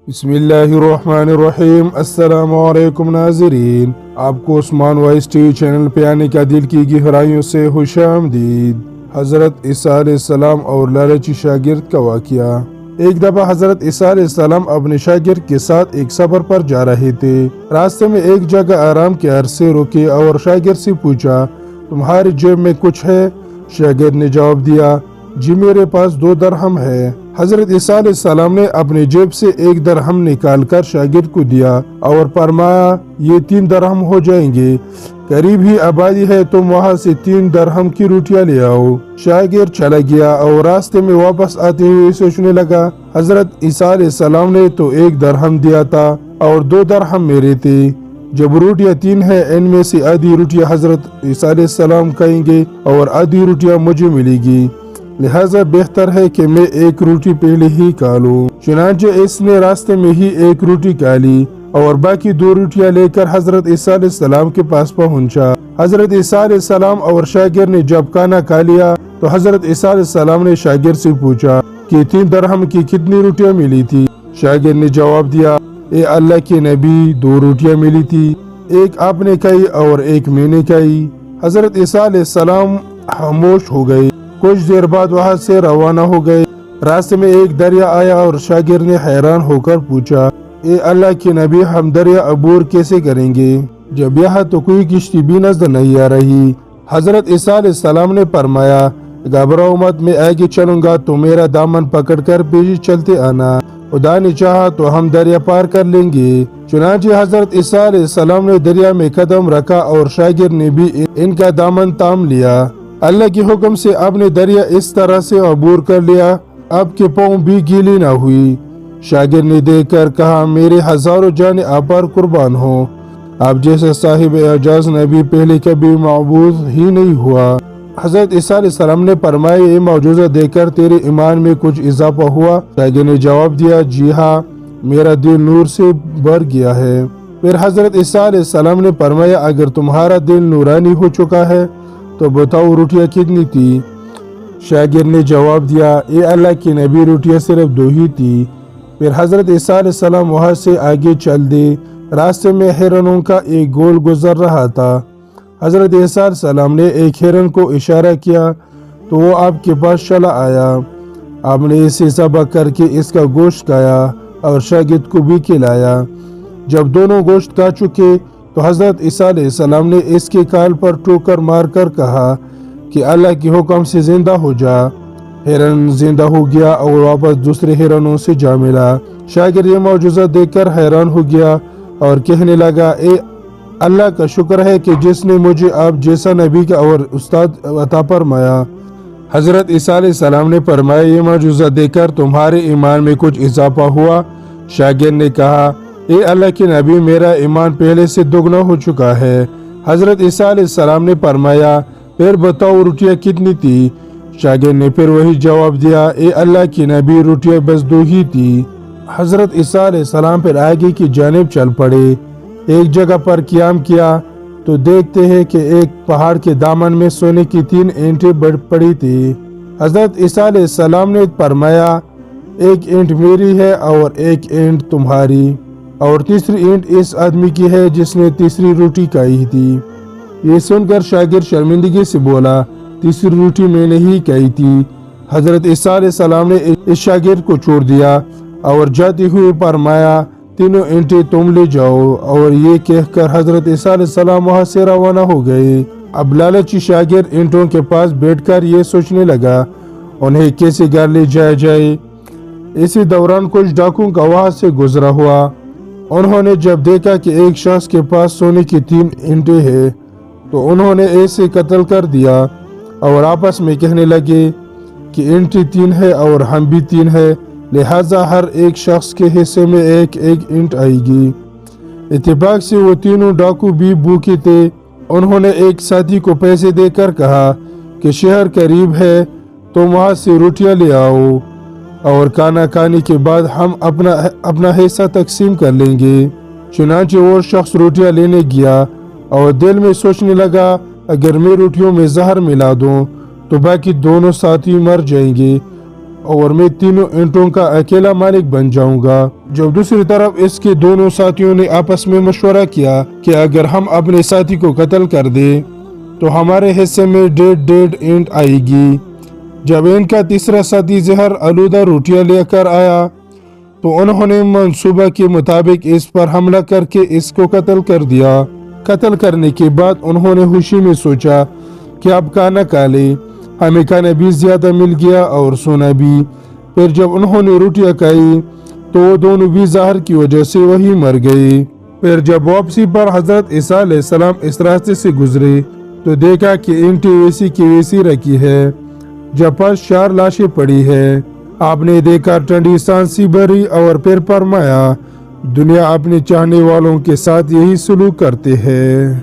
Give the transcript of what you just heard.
بسم اللہ الرحمن الرحیم۔ السلام علیکم ناظرین، آپ کو عثمان وائس ٹی وی چینل پہ آنے کا دل کی گہرائیوں سے خوش آمدید۔ حضرت عیسیٰ علیہ السلام اور لالچی شاگرد کا واقعہ۔ ایک دفعہ حضرت عیسیٰ علیہ السلام اپنے شاگرد کے ساتھ ایک سفر پر جا رہے تھے۔ راستے میں ایک جگہ آرام کے عرصے رکے اور شاگرد سے پوچھا، تمہاری جیب میں کچھ ہے؟ شاگرد نے جواب دیا، جی میرے پاس 2 درہم ہے۔ حضرت عیسیٰ علیہ السلام نے اپنے جیب سے 1 درہم نکال کر شاگرد کو دیا اور فرمایا، یہ 3 درہم ہو جائیں گے، قریب ہی آبادی ہے، تم وہاں سے 3 درہم کی روٹیاں لے آؤ۔ شاگرد چلا گیا اور راستے میں واپس آتے ہوئے سوچنے لگا، حضرت عیسیٰ علیہ السلام نے تو 1 درہم دیا تھا اور 2 درہم میرے تھے، جب روٹیاں 3 ہیں، ان میں سے آدھی روٹیاں حضرت عیسیٰ علیہ السلام کھائیں گے اور آدھی روٹیاں مجھے ملے گی، لہذا بہتر ہے کہ میں 1 روٹی پہلے ہی کھا لوں۔ چنانچہ اس نے راستے میں ہی 1 روٹی کھا لی اور باقی 2 روٹیاں لے کر حضرت عیسیٰ علیہ السلام کے پاس پہنچا۔ حضرت عیسیٰ علیہ السلام اور شاگرد نے جب کھانا کھا لیا تو حضرت عیسیٰ علیہ السلام نے شاگرد سے پوچھا کہ 3 درہم کی کتنی روٹیاں ملی تھی؟ شاگرد نے جواب دیا، اے اللہ کے نبی، 2 روٹیاں ملی تھی، 1 آپ نے کھائی اور 1 میں نے کھائی۔ حضرت عیسیٰ علیہ السلام خاموش ہو گئے۔ کچھ دیر بعد وہاں سے روانہ ہو گئے۔ راستے میں ایک دریا آیا اور شاگرد نے حیران ہو کر پوچھا، اے اللہ کے نبی، ہم دریا عبور کیسے کریں گے جب یہاں تو کوئی کشتی بھی نظر نہیں آ رہی؟ حضرت عیسیٰ علیہ السلام نے فرمایا، گھبراؤ مت، میں آگے چلوں گا تو میرا دامن پکڑ کر پیچھے چلتے آنا، خدا نے چاہا تو ہم دریا پار کر لیں گے۔ چنانچہ حضرت عیسیٰ علیہ السلام نے دریا میں قدم رکھا اور شاگرد نے بھی ان کا دامن تھام لیا۔ اللہ کے حکم سے اب نے دریا اس طرح سے عبور کر لیا، اب کے پاؤں بھی گیلی نہ ہوئی۔ شاگرد نے دیکھ کر کہا، میرے ہزاروں جانیں آپ پر قربان ہوں، آپ جیسا صاحب اعجاز نبی پہلے کبھی معبود ہی نہیں ہوا۔ حضرت عیسیٰ علیہ السلام نے فرمایا، یہ معجزہ دیکھ کر تیرے ایمان میں کچھ اضافہ ہوا؟ شاگرد نے جواب دیا، جی ہاں، میرا دل نور سے بھر گیا ہے۔ پھر حضرت عیسیٰ علیہ السلام نے فرمایا، اگر تمہارا دل نورانی ہو چکا ہے تو بتاؤ روٹیاں کتنی تھی؟ شاگرد نے جواب دیا، اے اللہ کے نبی، روٹیاں صرف 2 ہی تھی۔ پھر حضرت عیسیٰ علیہ السلام وہاں سے آگے چل دے۔ راستے میں ہرنوں کا ایک گول گزر رہا تھا۔ حضرت عیسیٰ علیہ السلام نے ایک ہرن کو اشارہ کیا تو وہ آپ کے پاس چلا آیا۔ آپ نے اسے ذبح کر کے اس کا گوشت کھایا اور شاگرد کو بھی کھلایا۔ جب دونوں گوشت کھا چکے تو حضرت عیسیٰ علیہ السلام نے اس کے کال پر ٹوکر مار کر کہا کہ اللہ کے حکم سے زندہ ہو جا۔ ہرن زندہ ہو گیا اور واپس دوسرے ہرنوں سے جا ملا۔ شاگرد یہ معجزہ دیکھ کر حیران ہو گیا اور کہنے لگا، اے اللہ کا شکر ہے کہ جس نے مجھے آپ جیسا نبی کا اور استاد عطا فرمایا۔ حضرت عیسیٰ علیہ السلام نے فرمایا، یہ معجزہ دیکھ کر تمہارے ایمان میں کچھ اضافہ ہوا؟ شاگرد نے کہا، اے اللہ کے نبی، میرا ایمان پہلے سے دگنا ہو چکا ہے۔ حضرت عیسیٰ علیہ السلام نے فرمایا، پھر بتاؤ روٹیاں کتنی تھی؟ شاگرد نے پھر وہی جواب دیا، اے اللہ کے نبی، روٹیاں بس 2 ہی تھی۔ حضرت عیسیٰ علیہ السلام پھر آگے کی جانب چل پڑے۔ ایک جگہ پر قیام کیا تو دیکھتے ہیں کہ ایک پہاڑ کے دامن میں سونے کی 3 اینٹیں پڑی تھی۔ حضرت عیسیٰ علیہ السلام نے فرمایا، 1 اینٹ میری ہے اور 1 اینٹ تمہاری، اور تیسری اینٹ اس آدمی کی ہے جس نے تیسری روٹی کھائی تھی۔ یہ سن کر شاگرد شرمندگی سے بولا، تیسری روٹی میں نے ہی کھائی تھی۔ حضرت عیسیٰ علیہ السلام نے اس شاگرد کو چھوڑ دیا اور جاتے ہوئے فرمایا، 3 اینٹیں تم لے جاؤ، اور یہ کہہ کر حضرت عیسیٰ علیہ السلام وہاں سے روانہ ہو گئے۔ اب لالچی شاگرد اینٹوں کے پاس بیٹھ کر یہ سوچنے لگا انہیں کیسے گھر لے جایا جائے۔ اسی دوران کچھ ڈاکوں کا وہاں سے گزرا ہوا۔ انہوں نے جب دیکھا کہ ایک شخص کے پاس سونے کی 3 اینٹیں ہیں تو انہوں نے اسے قتل کر دیا اور آپس میں کہنے لگے کہ اینٹیں 3 ہے اور ہم بھی 3 ہے، لہٰذا ہر ایک شخص کے حصے میں 1 اینٹ آئے گی۔ اتفاق سے وہ تینوں ڈاکو بھی بھوکے تھے۔ انہوں نے ایک ساتھی کو پیسے دے کر کہا کہ شہر قریب ہے، تم وہاں سے روٹیاں لے آؤ اور کھانا کھانے کے بعد ہم اپنا حصہ تقسیم کر لیں گے۔ چنانچہ وہ شخص روٹیاں لینے گیا اور دل میں سوچنے لگا، اگر میں روٹیوں میں زہر ملا دوں تو باقی دونوں ساتھی مر جائیں گے اور میں تینوں اینٹوں کا اکیلا مالک بن جاؤں گا۔ جب دوسری طرف اس کے دونوں ساتھیوں نے آپس میں مشورہ کیا کہ اگر ہم اپنے ساتھی کو قتل کر دیں تو ہمارے حصے میں 1.5 اینٹ آئے گی۔ جب ان کا تیسرا ساتھی زہر آلودہ روٹیاں لے کر آیا تو انہوں نے منصوبہ کے مطابق اس پر حملہ کر کے اس کو قتل کر دیا۔ قتل کرنے کے بعد انہوں نے خوشی میں سوچا کہ اب کھانا کھا لے، ہمیں کھانا بھی زیادہ مل گیا اور سونا بھی۔ پھر جب انہوں نے روٹیاں کھائی تو وہ دونوں بھی زہر کی وجہ سے وہی مر گئے۔ پھر جب واپسی پر حضرت عیسیٰ علیہ السلام اس راستے سے گزرے تو دیکھا کہ اینٹیں ویسی کی ویسی رکھی ہے، جب پر 4 لاشیں پڑی ہے۔ آپ نے دیکھا ٹھنڈی سانسی بھری اور پھر فرمایا، دنیا اپنے چاہنے والوں کے ساتھ یہی سلوک کرتے ہیں۔